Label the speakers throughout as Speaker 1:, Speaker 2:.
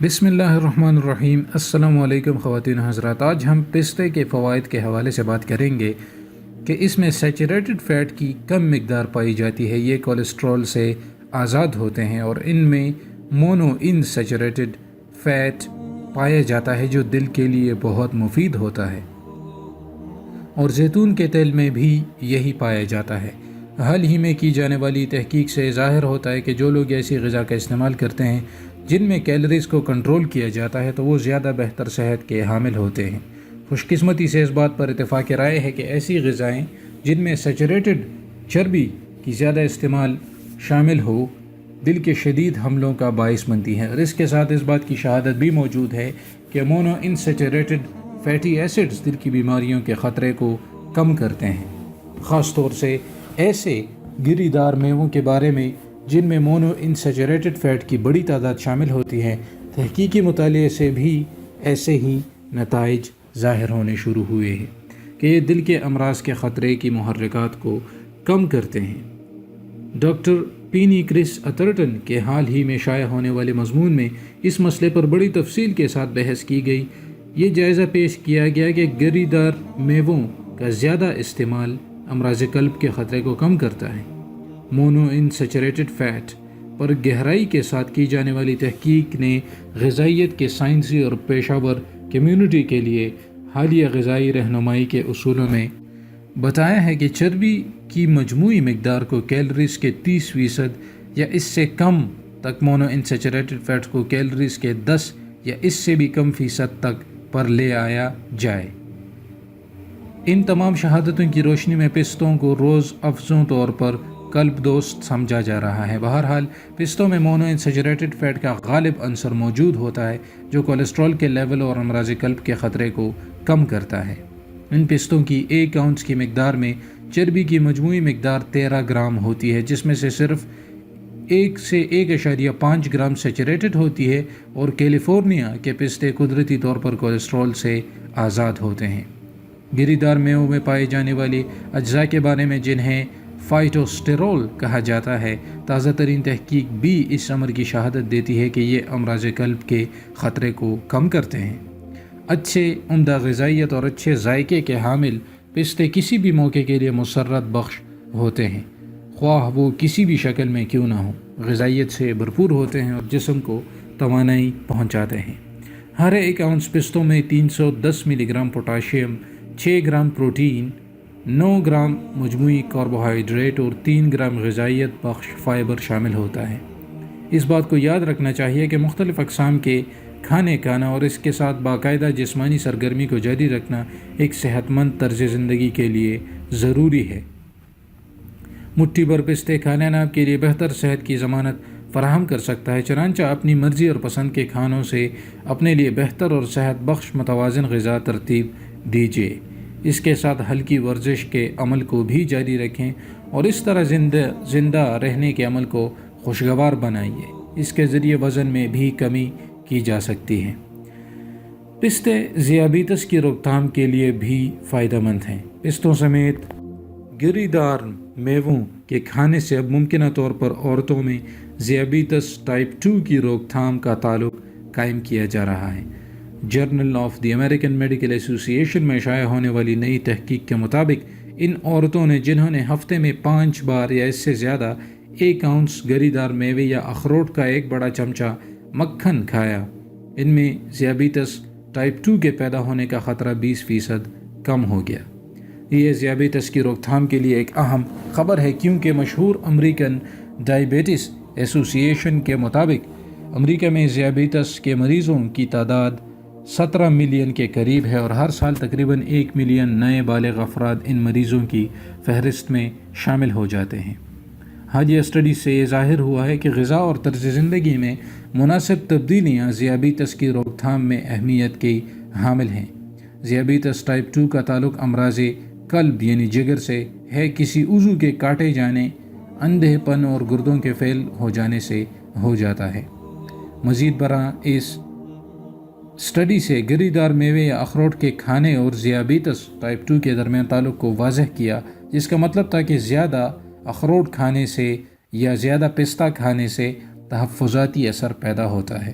Speaker 1: بسم اللہ الرحمن الرحیم۔ السلام علیکم خواتین و حضرات، آج ہم پستے کے فوائد کے حوالے سے بات کریں گے کہ اس میں سیچوریٹڈ فیٹ کی کم مقدار پائی جاتی ہے، یہ کولیسٹرول سے آزاد ہوتے ہیں اور ان میں مونو ان سیچوریٹڈ فیٹ پایا جاتا ہے جو دل کے لیے بہت مفید ہوتا ہے، اور زیتون کے تیل میں بھی یہی پایا جاتا ہے۔ حال ہی میں کی جانے والی تحقیق سے ظاہر ہوتا ہے کہ جو لوگ ایسی غذا کا استعمال کرتے ہیں جن میں کیلریز کو کنٹرول کیا جاتا ہے تو وہ زیادہ بہتر صحت کے حامل ہوتے ہیں۔ خوش قسمتی سے اس بات پر اتفاق رائے ہے کہ ایسی غذائیں جن میں سیچوریٹڈ چربی کی زیادہ استعمال شامل ہو دل کے شدید حملوں کا باعث بنتی ہیں، اور اس کے ساتھ اس بات کی شہادت بھی موجود ہے کہ مونو ان سیچوریٹڈ فیٹی ایسڈز دل کی بیماریوں کے خطرے کو کم کرتے ہیں، خاص طور سے ایسے گری دار میووں کے بارے میں جن میں مونو ان سیچوریٹڈ فیٹ کی بڑی تعداد شامل ہوتی ہے۔ تحقیقی مطالعے سے بھی ایسے ہی نتائج ظاہر ہونے شروع ہوئے ہیں کہ یہ دل کے امراض کے خطرے کی محرکات کو کم کرتے ہیں۔ ڈاکٹر پینی کرس اترٹن کے حال ہی میں شائع ہونے والے مضمون میں اس مسئلے پر بڑی تفصیل کے ساتھ بحث کی گئی۔ یہ جائزہ پیش کیا گیا کہ گری دار میووں کا زیادہ استعمال امراض قلب کے خطرے کو کم کرتا ہے۔ مونو ان سیچوریٹڈ فیٹ پر گہرائی کے ساتھ کی جانے والی تحقیق نے غذائیت کے سائنسی اور پیشہ ور کمیونٹی کے لیے حالیہ غذائی رہنمائی کے اصولوں میں بتایا ہے کہ چربی کی مجموعی مقدار کو کیلریز کے 30% یا اس سے کم تک، مونو ان سیچوریٹڈ فیٹ کو کیلریز کے 10 یا اس سے بھی کم فیصد تک پر لے آیا جائے۔ ان تمام شہادتوں کی روشنی میں پستوں کو روز افزوں طور پر قلب دوست سمجھا جا رہا ہے۔ بہرحال پستوں میں مونو ان سیچوریٹڈ فیٹ کا غالب عنصر موجود ہوتا ہے جو کولیسٹرول کے لیول اور امراض قلب کے خطرے کو کم کرتا ہے۔ ان پستوں کی 1 اونس کی مقدار میں چربی کی مجموعی مقدار 13 گرام ہوتی ہے، جس میں سے صرف 1 سے 1.5 گرام سیچوریٹڈ ہوتی ہے، اور کیلیفورنیا کے پستے قدرتی طور پر کولیسٹرول سے آزاد ہوتے ہیں۔ گری دار میووں میں پائے جانے والے اجزاء کے بارے میں جنہیں فائٹوسٹیرول کہا جاتا ہے، تازہ ترین تحقیق بھی اس امر کی شہادت دیتی ہے کہ یہ امراض قلب کے خطرے کو کم کرتے ہیں۔ اچھے عمدہ غذائیت اور اچھے ذائقے کے حامل پستے کسی بھی موقع کے لیے مسرت بخش ہوتے ہیں، خواہ وہ کسی بھی شکل میں کیوں نہ ہو۔ غذائیت سے بھرپور ہوتے ہیں اور جسم کو توانائی پہنچاتے ہیں۔ ہر 1 اونس پستوں میں 310 ملی gram potassium, 6 gram protein, 9 gram مجموعی کاربوہائیڈریٹ اور 3 گرام غذائیت بخش فائبر شامل ہوتا ہے۔ اس بات کو یاد رکھنا چاہیے کہ مختلف اقسام کے کھانے کھانا اور اس کے ساتھ باقاعدہ جسمانی سرگرمی کو جاری رکھنا ایک صحت مند طرز زندگی کے لیے ضروری ہے۔ مٹھی بھر پستے کھانا آپ کے لیے بہتر صحت کی ضمانت فراہم کر سکتا ہے، چنانچہ اپنی مرضی اور پسند کے کھانوں سے اپنے لیے بہتر اور صحت بخش متوازن غذا ترتیب دیجیے۔ اس کے ساتھ ہلکی ورزش کے عمل کو بھی جاری رکھیں اور اس طرح زندہ رہنے کے عمل کو خوشگوار بنائیے۔ اس کے ذریعے وزن میں بھی کمی کی جا سکتی ہے۔ پستے ذیابیطس کی روک تھام کے لیے بھی فائدہ مند ہیں۔ پستوں سمیت گری دار میووں کے کھانے سے اب ممکنہ طور پر عورتوں میں ذیابیطس ٹائپ 2 کی روک تھام کا تعلق قائم کیا جا رہا ہے۔ Journal of the American Medical Association میں شائع ہونے والی نئی تحقیق کے مطابق ان عورتوں نے جنہوں نے ہفتے میں 5 بار یا اس سے زیادہ 1 اونس گری دار میوے یا اخروٹ کا 1 بڑا چمچہ مکھن کھایا، ان میں ذیابیطس ٹائپ 2 کے پیدا ہونے کا خطرہ 20% کم ہو گیا۔ یہ ذیابیطس کی روک تھام کے لیے ایک اہم خبر ہے، کیونکہ مشہور امریکن ڈائبٹیز ایسوسی ایشن کے مطابق امریکہ میں ذیابیطس کے مریضوں کی تعداد 17 ملین کے قریب ہے، اور ہر سال تقریباً 1 ملین نئے بالغ افراد ان مریضوں کی فہرست میں شامل ہو جاتے ہیں۔ حالیہ اسٹڈی سے یہ ظاہر ہوا ہے کہ غذا اور طرز زندگی میں مناسب تبدیلیاں ذیابیطس کی روک تھام میں اہمیت کی حامل ہیں۔ ذیابیطس ٹائپ 2 کا تعلق امراض قلب یعنی جگر سے ہے، کسی عضو کے کاٹے جانے، اندھے پن اور گردوں کے فیل ہو جانے سے ہو جاتا ہے۔ مزید برآں اس اسٹڈی سے گری دار میوے یا اخروٹ کے کھانے اور ذیابیطس ٹائپ 2 کے درمیان تعلق کو واضح کیا، جس کا مطلب تھا کہ زیادہ اخروٹ کھانے سے یا زیادہ پستہ کھانے سے تحفظاتی اثر پیدا ہوتا ہے۔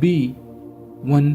Speaker 1: B1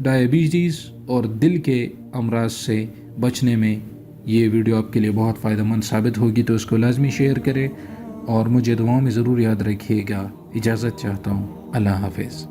Speaker 1: ڈائبٹیز اور دل کے امراض سے بچنے میں یہ ویڈیو آپ کے لیے بہت فائدہ مند ثابت ہوگی، تو اس کو لازمی شیئر کریں اور مجھے دعاؤں میں ضرور یاد رکھیے گا۔ اجازت چاہتا ہوں، اللہ حافظ۔